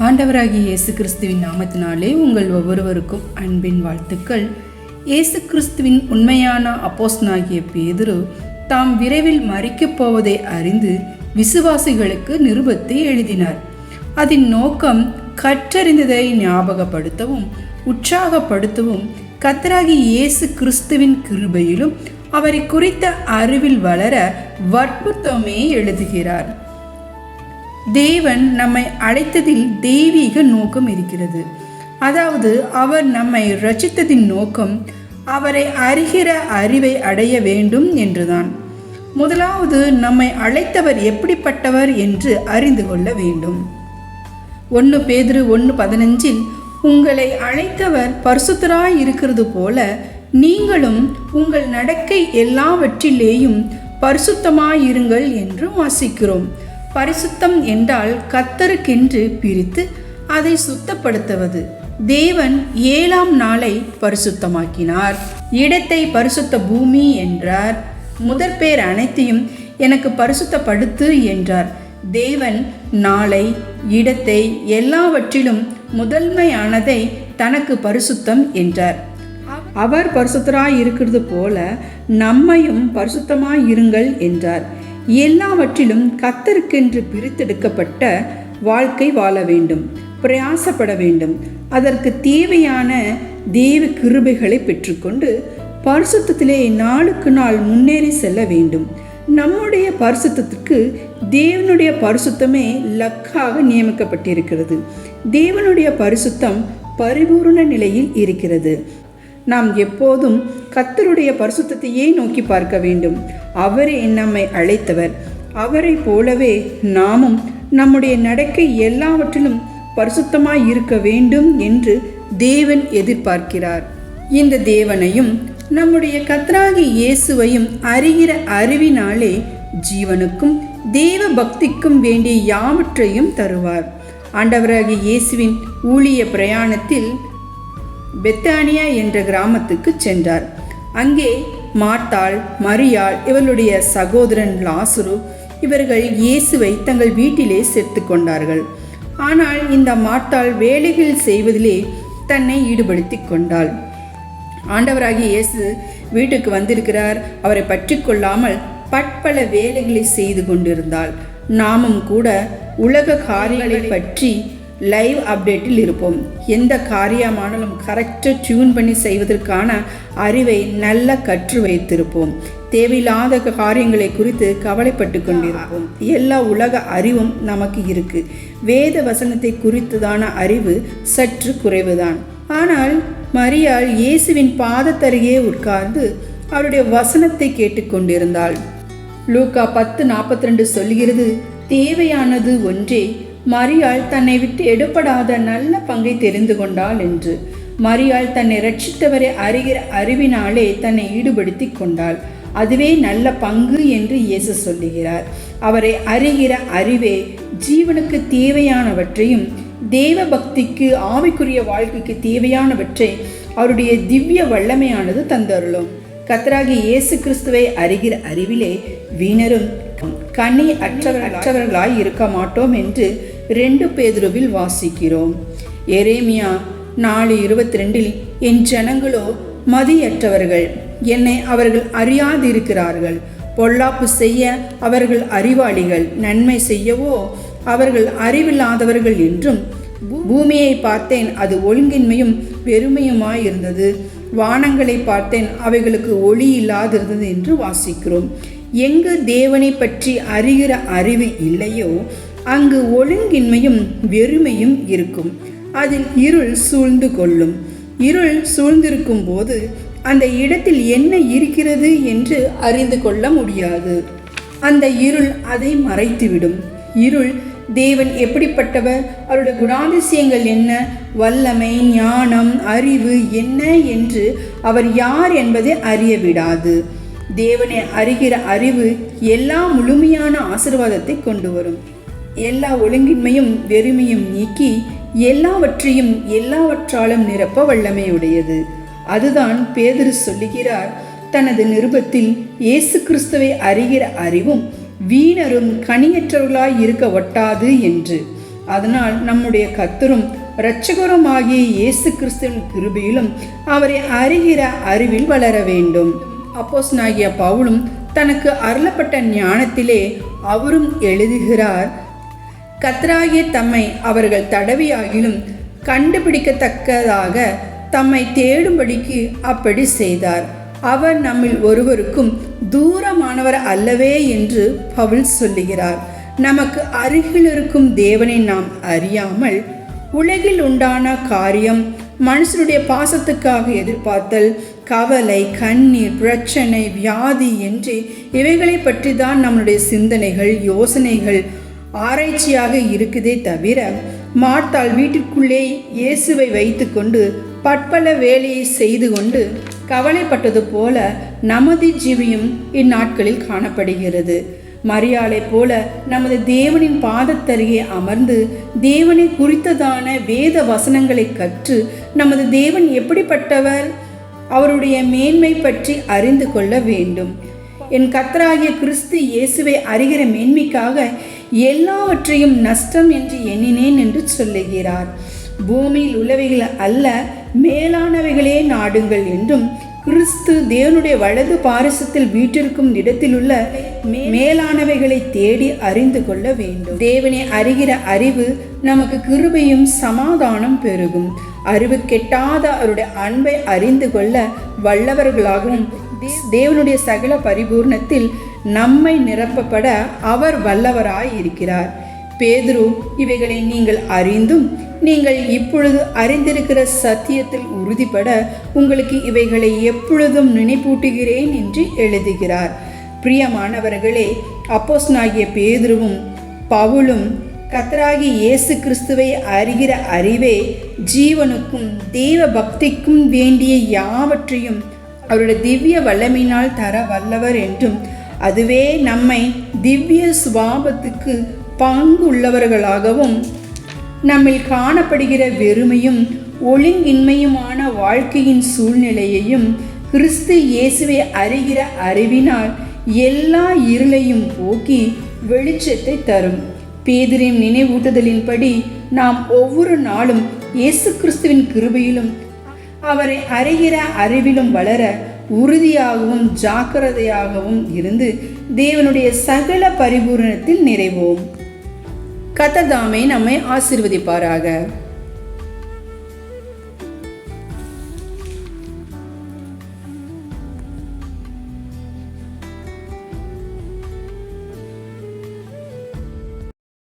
ஆண்டவராகிய இயேசு கிறிஸ்துவின் நாமத்தினாலே உங்கள் ஒவ்வொருவருக்கும் அன்பின் வாழ்த்துக்கள். இயேசு கிறிஸ்துவின் உண்மையான அப்போஸ்தலனாகிய பேதுரு தாம் விரைவில் மரிக்கப் போவதை அறிந்து விசுவாசிகளுக்கு நிருபத்தை எழுதினார். அதன் நோக்கம் கற்றறிந்ததை ஞாபகப்படுத்தவும் உற்சாகப்படுத்தவும் கர்த்தராகிய இயேசு கிறிஸ்துவின் கிருபையிலும் அவரை குறித்த அறிவில் வளர வற்புறுத்தவே எழுதுகிறார். தேவன் நம்மை அழைத்ததில் தெய்வீக நோக்கம் இருக்கிறது. அதாவது அவர் நம்மை ரட்சித்ததின் நோக்கம் அவரை அறிகிற அறிவை அடைய வேண்டும் என்றுதான். முதலாவது நம்மை அழைத்தவர் எப்படிப்பட்டவர் என்று அறிந்து கொள்ள வேண்டும். 1 பேதுரு 1:15 உங்களை அழைத்தவர் பரிசுத்தராய் இருக்கிறது போல நீங்களும் உங்கள் நடக்கை எல்லாவற்றிலேயும் பரிசுத்தமாயிருங்கள் என்று வாசிக்கிறோம். பரிசுத்தம் என்றால் கர்த்தருக்கென்று பிரித்து அதை சுத்தப்படுத்துவது. தேவன் 7ஆம் நாளை பரிசுத்தமாக்கினார். இடத்தை பரிசுத்த பூமி என்றார். முதற்பேர் அனைத்தையும் எனக்கு பரிசுத்தப்படுத்து என்றார். தேவன் நாளை, இடத்தை, எல்லாவற்றிலும் முதன்மையானதை தனக்கு பரிசுத்தம் என்றார். அவர் பரிசுத்தராய் இருக்கிறது போல நம்மையும் பரிசுத்தமாய் இருங்கள் என்றார். எல்லாவற்றிலும் கர்த்தருக்கென்று பிரித்தெடுக்கப்பட்ட வாழ்க்கை வாழ வேண்டும், பிரயாசப்பட வேண்டும். அதற்கு தேவையான தேவ கிருபைகளை பெற்றுக்கொண்டு பரிசுத்தத்திலே நாளுக்கு நாள் முன்னேறி செல்ல வேண்டும். நம்முடைய பரிசுத்தத்திற்கு தேவனுடைய பரிசுத்தமே லக்காக நியமிக்கப்பட்டிருக்கிறது. தேவனுடைய பரிசுத்தம் பரிபூர்ண நிலையில் இருக்கிறது. நாம் எப்போதும் கர்த்தருடைய பரிசுத்தத்தையே நோக்கி பார்க்க வேண்டும். அவரே நம்மை அழைத்தவர். அவரை போலவே நாமும் நம்முடைய நடக்கை எல்லாவற்றிலும் பரிசுத்தமாய் இருக்க வேண்டும் என்று தேவன் எதிர்பார்க்கிறார். இந்த தேவனையும் நம்முடைய கர்த்தராகிய இயேசுவையும் அறிகிற அறிவினாலே ஜீவனுக்கும் தேவ பக்திக்கும் வேண்டிய யாவற்றையும் தருவார். ஆண்டவராகிய இயேசுவின் ஊழிய பிரயாணத்தில் பெத்தானியா என்ற கிராமத்துக்கு சென்றார். அங்கே மார்த்தாள், மரியாள், இவர்களுடைய சகோதரன் லாசரு இவர்கள் இயேசுவை தங்கள் வீட்டிலே சேர்த்து கொண்டார்கள். ஆனால் இந்த மார்த்தாள் வேலைகள் செய்வதிலே தன்னை ஈடுபடுத்தி கொண்டாள். ஆண்டவராகிய இயேசு வீட்டுக்கு வந்திருக்கிறார். அவரை பற்றி கொள்ளாமல் பற்பல வேலைகளை செய்து கொண்டிருந்தாள். நாமும் கூட உலக காரியங்களை பற்றி லைவ் அப்டேட்டில் இருப்போம். எந்த காரியமானாலும் கரெக்டாக டியூன் பண்ணி செய்வதற்கான அறிவை நல்ல கற்று வைத்திருப்போம். தேவையில்லாத காரியங்களை குறித்து கவலைப்பட்டு கொண்டிருப்போம். எல்லா உலக அறிவும் நமக்கு இருக்கு. வேத வசனத்தை குறித்துதான அறிவு சற்று குறைவுதான். ஆனால் மரியாள் இயேசுவின் பாதத்தருகே உட்கார்ந்து அவருடைய வசனத்தை கேட்டுக்கொண்டிருந்தாள். லூக்கா 10:42 சொல்கிறது, தேவையானது ஒன்றே, மரியாள் தன்னை விட்டு எடுபடாத நல்ல பங்கை தெரிந்து கொண்டாள் என்று. மரியாள் தன்னை ரட்சித்தவரை அறிகிற அறிவினாலே தன்னை ஈடுபடுத்தி கொண்டாள். அதுவே நல்ல பங்கு என்று இயேசு சொல்லுகிறார். அவரை அறிகிற அறிவே ஜீவனுக்கு தேவையானவற்றையும் தேவ பக்திக்கு ஆவிக்குரிய வாழ்க்கைக்கு தேவையானவற்றை அவருடைய திவ்ய வல்லமையானது தந்தருளும். கர்த்தராகிய இயேசு கிறிஸ்துவை அறிகிற அறிவிலே வீணரும் கனி அற்றவர்களாய் இருக்க மாட்டோம் என்று 2 பேதுருவில் வாசிக்கிறோம். எரேமியா 4:22 என் ஜனங்களோ மதியற்றவர்கள், என்னை அவர்கள் அறியாதிருக்கிறார்கள். பொல்லாப்பு செய்ய அவர்கள் அறிவாளிகள், நன்மை செய்யவோ அவர்கள் அறிவில்லாதவர்கள் என்றும். பூமியை பார்த்தேன், அது ஒழுங்கின்மையும் வெறுமையுமாயிருந்தது. வானங்களை பார்த்தேன், அவைகளுக்கு ஒளி இல்லாதிருந்தது என்று வாசிக்கிறோம். எங்கு தேவனை பற்றி அறிகிற அறிவு இல்லையோ அங்கு ஒழுங்கின்மையும் வெறுமையும் இருக்கும். அதில் இருள் சூழ்ந்து கொள்ளும். இருள் சூழ்ந்திருக்கும் போது அந்த இடத்தில் என்ன இருக்கிறது என்று அறிந்து கொள்ள முடியாது. அந்த இருள் அதை மறைத்துவிடும். இருள் தேவன் எப்படிப்பட்டவர், அவருடைய குணாதிசயங்கள் என்ன, வல்லமை, ஞானம், அறிவு என்ன என்று அவர் யார் என்பதை அறிய விடாது. தேவனை அறிகிற அறிவு எல்லா முழுமையான ஆசீர்வாதத்தை கொண்டு வரும். எல்லா ஒழுங்கின்மையும் வெறுமையும் நீக்கி எல்லாவற்றையும் எல்லாவற்றாலும் நிரப்ப வல்லமையுடையது. அதுதான் பேதுரு சொல்லுகிறார் தனது நிருபத்தில், இயேசு கிறிஸ்துவை அறிகிற அறிவும் வீணரும் கனியற்றவர்களாய் இருக்க ஒட்டாது என்று. அதனால் நம்முடைய கர்த்தரும் இரட்சகருமாகிய இயேசு கிறிஸ்துவின் கிருபையிலும் அவரை அறிகிற அறிவில் வளர வேண்டும். அப்போஸ்தலனாகிய பவுலும் தனக்கு அருளப்பட்ட ஞானத்திலே அவரும் எழுதுகிறார், கர்த்தராகிய தம்மை அவர்கள் தடவியாகிலும் கண்டுபிடிக்கத்தக்கதாக தம்மை தேடும்படிக்கு அப்படி செய்தார். அவர் நம்மில் ஒருவருக்கும் தூரமானவர் அல்லவே என்று பவுல் சொல்லுகிறார். நமக்கு அருகில் இருக்கும் தேவனை நாம் அறியாமல் உலகில் உண்டான காரியம், மனுஷனுடைய பாசத்துக்காக எதிர்பார்த்தல், கவலை, கண்ணீர், பிரச்சனை, வியாதி என்று இவைகளை பற்றி தான் நம்முடைய சிந்தனைகள், யோசனைகள் ஆராய்ச்சியாக இருக்குதே தவிர, மார்த்தாள் வீட்டிற்குள்ளே இயேசுவை வைத்து கொண்டு பற்பல வேலையை செய்து கொண்டு கவலைப்பட்டது போல நமது ஜீவியம் இந்நாட்களில் காணப்படுகிறது. மரியாளை போல நமது தேவனின் பாதத்தருகே அமர்ந்து தேவனை குறித்ததான வேத வசனங்களை கற்று நமது தேவன் எப்படிப்பட்டவர், அவருடைய மேன்மை பற்றி அறிந்து கொள்ள வேண்டும். என் கர்த்தராகிய கிறிஸ்து இயேசுவை அறிகிற மேன்மைக்காக எல்லாவற்றையும் நஷ்டம் என்று எண்ணினேன் என்று சொல்லுகிறார். பூமியில் உள்ளவைகள் அல்ல, மேலானவைகளே நாடுங்கள் என்றும், கிறிஸ்து தேவனுடைய வலது பாரிசத்தில் வீற்றிருக்கும் இடத்திலுள்ள மேலானவைகளை தேடி அறிந்து கொள்ள வேண்டும். தேவனை அறிகிற அறிவு நமக்கு கிருபையும் சமாதானம் பெருகும். அறிவு கெட்டாத அவருடைய அன்பை அறிந்து கொள்ள வல்லவர்களாகவும் தேவனுடைய சகல பரிபூர்ணத்தில் நம்மை நிரப்பப்பட அவர் வல்லவராய் இருக்கிறார். பேதுரு, இவைகளை நீங்கள் அறிந்தும் நீங்கள் இப்பொழுது அறிந்திருக்கிற சத்தியத்தில் உறுதிப்பட உங்களுக்கு இவைகளை எப்பொழுதும் நினைப்பூட்டுகிறேன் என்று எழுதுகிறார். பிரியமானவர்களே, அப்போஸ்தலனாகிய பேதுருவும் பவுலும் கர்த்தராகிய இயேசு கிறிஸ்துவை அறிகிற அறிவே ஜீவனுக்கும் தேவ பக்திக்கும் வேண்டிய யாவற்றையும் அவருடைய திவ்ய வல்லமையினால் தர வல்லவர் என்றும், அதுவே நம்மை திவ்ய சுபாவத்துக்கு பங்கு உள்ளவர்களாகவும் நம்மில் காணப்படுகிற வெறுமையும் ஒழுங்கின்மையுமான வாழ்க்கையின் சூழ்நிலையையும் கிறிஸ்து இயேசுவை அறிகிற அறிவினால் எல்லா இருளையும் போக்கி வெளிச்சத்தை தரும். பேதுருவின் நினைவூட்டுதலின்படி நாம் ஒவ்வொரு நாளும் இயேசு கிறிஸ்துவின் கிருபையிலும் அவரை அறிகிற அறிவிலும் வளர உறுதியாகவும் ஜாக்கிரதையாகவும் இருந்து தேவனுடைய சகல பரிபூரணத்தில் நிறைவோம். கர்த்தர் தாமே நம்மை ஆசீர்வதிப்பாராக.